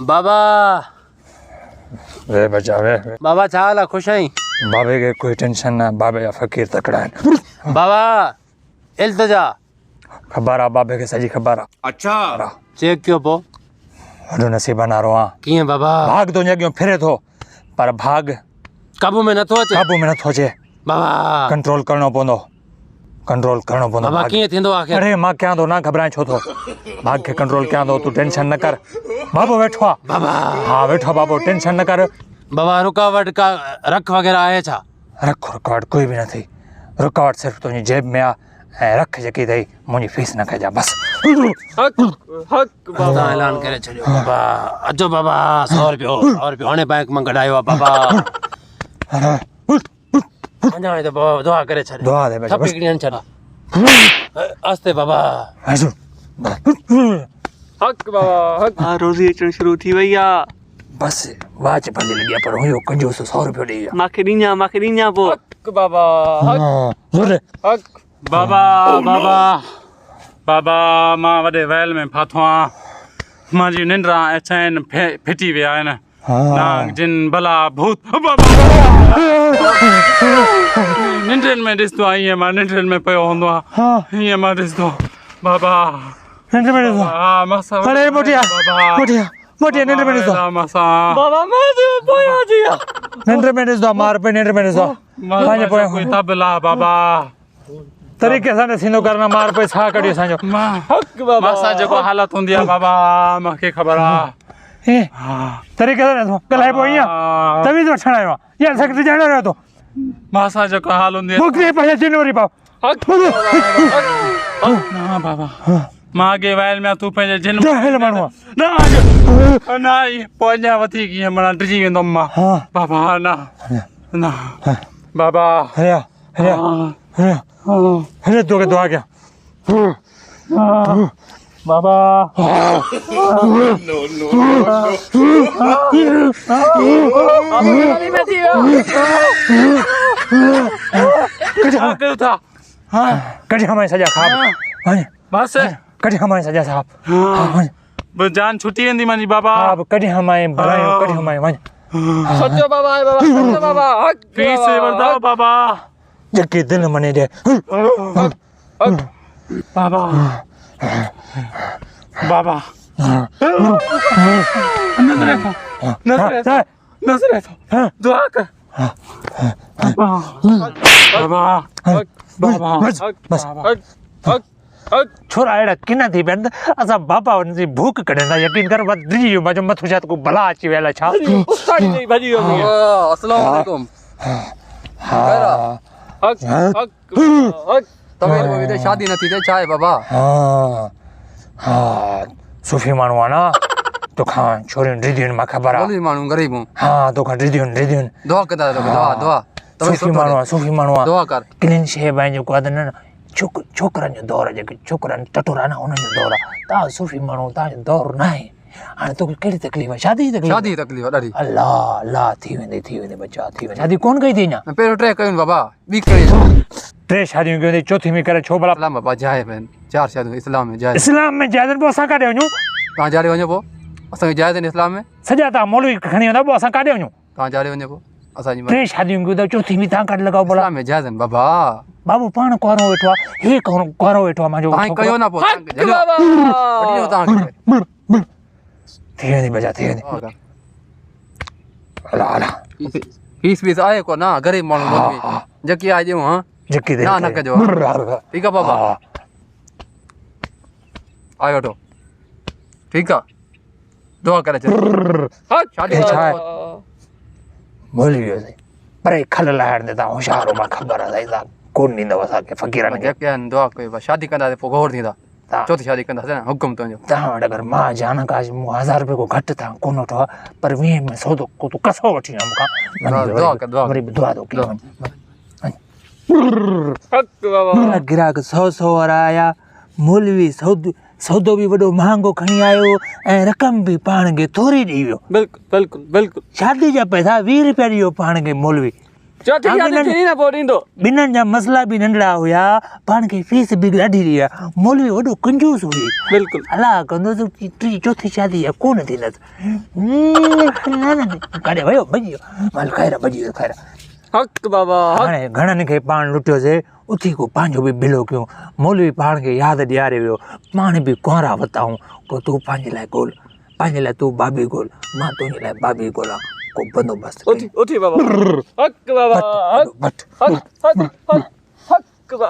बाबा वे बचा वे बाबा छा हाल आहे खुश आहीं बाबे के कोई टेंशन ना बाबे जा फकीर तकड़ा है बाबा इल्तिजा खबर आ बाबे के सजी खबर आ अच्छा चेक कयो पोइ वॾो नसीब ना रो कीअं बाबा भाग तो अॻियां फिरे थो पर भाग काबू में नथो अचे काबू में नथो अचे बाबा कंट्रोल करणो पवंदो बाबा भाग। कीअं थींदो आख़िर अरे मां कयां थो ना घबराए छो थो भाग खे कंट्रोल कयां थो तूं टेंशन न कर बाबो वेठो आहे बाबा हाँ वेठो बाबो टेंशन न कर बाबा रुकावट का रख वग़ैरह आहे छा रखो रुकावट कोई बि न थी रुकावट सिर्फ़ु तुंहिंजी जेब में आहे ऐं रख जेकी अथई मुंहिंजी फीस न कजां बसि तव्हां ऐलान करे छॾियो बाबा अचो बाबा 100 रुपयो हाणे बैंक मां कढायो आहे बाबा अञा त बाबा दुआ करे छॾियो दुआ दे बेटा, थप बस। हिकिड़ी हंधि छॾा आस्ते बाबा हाँ रोज़ी अचण शुरू थी वई आहे बसि वाच भली लॻी आहे पर हुयो कंजूस 100 रुपयो ॾेई वियो मांखे ॾींजा पोइ बाबा ज़रूरु बाबा बाबा बाबा मां वॾे वैल में फाथो आहियां मुंहिंजी निंड्रा ऐं चैन फिटी विया आहिनि नाग जिन भला भूत बाबा निंड्रनि में ॾिसंदो आहे ईअं मां निंड्रनि में पियो हूंदो आहे ईअं मां ॾिसंदो बाबा निंड में ॾिसो हा मासा अरे मोटिया निंड में ॾिसो मासा बाबा मैं पोयां थी निंड में ॾिसो मार पे निंड में ॾिसो पंहिंजे पोयां कोई तबला बाबा तरीक़े सां न थींदो करणु मार पे छा कढियो असांजो मासा जेको हालत हूंदी आहे बाबा मूंखे ख़बर आहे तरीक़े सां नथो ॻाल्हाइबो ईअं तवी थो वठण आयो आहे या असांखे त ॼाणे रहियो थो मासा जेको हाल हूंदी आहे मोकिले पंहिंजा चिन वरी पाओ ना बाबा मां अॻे वैल में तूं पंहिंजे जिन जाहिल माण्हू आहे न पोइ अञा वधीक ईअं माना डिॼी वेंदुमि मां बाबा न न बाबा हरिया तोखे दुआ कयां बाबा छा कयो था कढी हमारे सजा खाब बस कढी हमारे सजा साहब जान छुटी वेंदी मुंहिंजी बाबा अब कढी हमारे भलायो कढी हमारे वञ सचो बाबा आहे बाबा सचो बाबा फीस वरदाओ बाबा जके दिल मने दे बाबा बाबा नजर है दुआ कर बाबा बाबा बस छोरा अहिड़ा किन थी पिया असां बाबा जी भूख कढंदा यकीन कर डिॼी वियो मुंहिंजो मथो छा को भला अची वियल छा उस्तादी नहीं भजी वई अस्सलाम वालेकुम तव्हां में शादी न थी ते छा आहे बाबा हाँ सूफ़ी माण्हू आहे न तोखां छोरियूं डिदियुनि मां ख़बर आहे माण्हू ग़रीब हूं हाँ तोखां डिदियुनि दुआ कंदा दुआ सूफ़ी माण्हू आहे दुआ कर क्लीन शेव आहे जेको आहे न छोकिरनि जो दौर आहे जेके छोकिरनि टटोरा आहे न हुननि जो दौर आहे तव्हां सूफ़ी माण्हू तव्हांजो दौर न आहे हाणे तोखे कहिड़ी तकलीफ़ आहे शादी जी तकलीफ़ तकलीफ़ ॾाढी अल्लाह थी वेंदी बचा थी वेंदी शादी कोन कई थी अञा पहिरियों ट्रे कयूं बाबा ॿी करी 3 शादियूं कयूं अथई चौथी में करे छो भला इस्लाम बाबा जाइज़ आहिनि 4 शादियूं इस्लाम में जाइज़ इस्लाम में जाइज़ पोइ असां काॾे वञूं तव्हां जाड़े वञो पोइ असांखे जाइज़ आहिनि इस्लाम में सॼा तव्हां मौलवी खणी वेंदा पोइ असां काॾे वञूं तव्हां जाड़े वञो पोइ असांजी 3 शादियूं कयूं अथव चौथी में तव्हां काॾे लॻाओ भला इस्लाम में जाइज़ आहिनि बाबा बाबू पाण कुआरो वेठो आहे हे कुआरो वेठो आहे मुंहिंजो तव्हां कयो न पोइ थी वेंदी बचा थी वेंदी हला फीस आहे को न ग़रीब माण्हू जकी आहे ॾियूं हा जकी दे न कजो ठीकु आहे बाबा आयो वठो ठीकु आहे दुआ करे बोली वियो साईं पर खल लाहिण ते तव्हां होशियार हो मां ख़बर आहे साईं तव्हां कोन ॾींदव असांखे फ़क़ीरनि खे दुआ कयो शादी कंदासीं पोइ गौर थींदा चौथी शादी कंदासीं न हुकुम तुंहिंजो तव्हां वटि अगरि मां जान काश मूं 1000 रुपए को घटि तव्हां कोन वठो आहे पर 20 में सौदो को तूं कसो वठी वञ मूंखां वरी दुआ थो कयो गिराक 100 वारा आया मौलवी सौदो बि वॾो महांगो खणी आयो ऐं रक़म बि पाण खे थोरी ॾेई वियो बिल्कुलु शादी जा पैसा 20 रुपया ॾियो पाण खे मौलवी चौथी शादी थी न पोइ ॾींदो ॿिन्हिनि जा मसला बि नंढड़ा हुया पाण खे फीस बि ॾाढी ॾी आहे मौलवी वॾो कंजूस हुई बिल्कुलु अलाह कंदो टी चौथी शादी आहे कोन थींदसि काॾे वियो भॼी वियो माल ख़ैर भॼी वियो ख़ैर हक़ बाबा हक़ हाणे घणनि खे पाण लुटियोसीं उथी को पंहिंजो बि बिलो कयूं मौलवी पाण खे यादि ॾियारे वियो पाण बि कुंवारा वरिताऊं को तूं पंहिंजे लाइ ॻोल्हि पंहिंजे लाइ तूं भाभी ॻोल्हि मां तुंहिंजे लाइ भाभी ॻोल्हां को बंदोबस्तु उथी बाबा हक़ बाबा हक़ भट हक़ हक़ हक़ बाबा